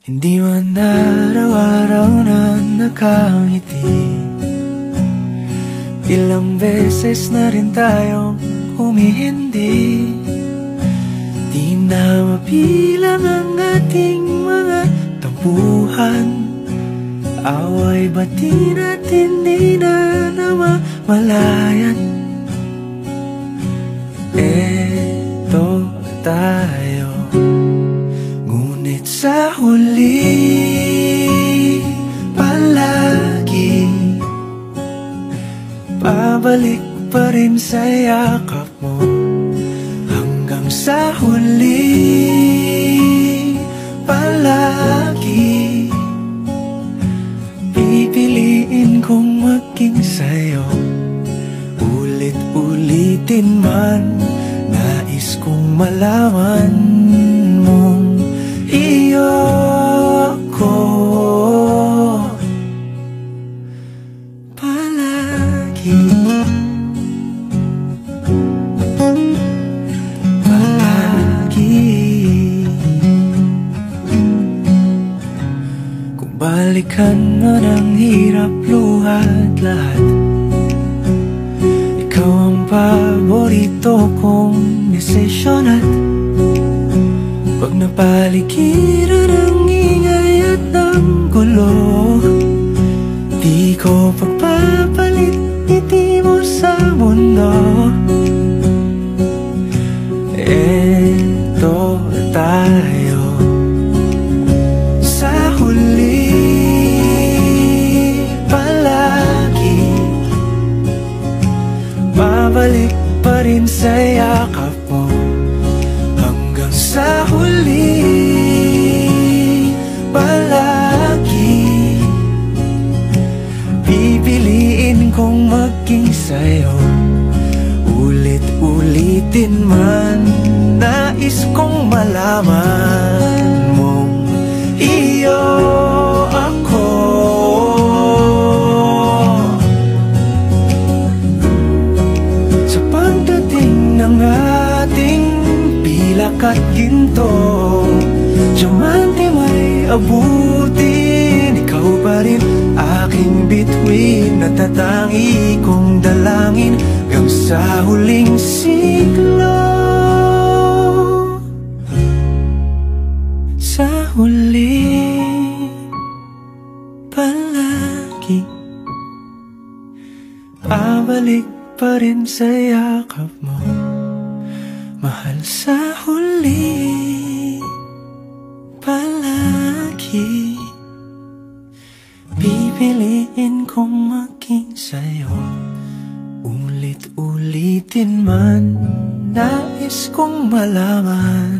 Hindi man araw-araw na nakangiti. Ilang beses na rin tayong humihindi. Di na mabilang ang ating mga tampuhan. Away bati natin di na namamalayan. Eto tayo, ngunit sa huli palagi pabalik pa rin sa yakap mo. Hanggang sa huli palagi pipiliin kong maging sa'yo. Ulit-ulitin man, nais kong malaman mong iyo ako palagi. Palagi. Kung balikan man ang hirap, luhat lahat, ikaw ang paborito kong desisyon. At pag napaligiran ang ingay at ang gulo, di ko pagpapalit ngiti mo sa mundo. Eto tayo sa huli palagi, babalik pa rin sa yakap mo. Hanggang sa huli palagi pipiliin kong maging sa'yo. Ulit-ulitin man, nais kong malaman mong iyo ako. Sa pagdating ng ating pilak at ginto, diamante may abutin, ikaw pa rin aking bituin. Natatangi kong dalangin hanggang sa huling siglo. Sa huli palagi pabalik pa rin sa yakap mo, mahal. Sa huli palagi pipiliin kong maging sa'yo. Ulit-ulitin man, nais kong malaman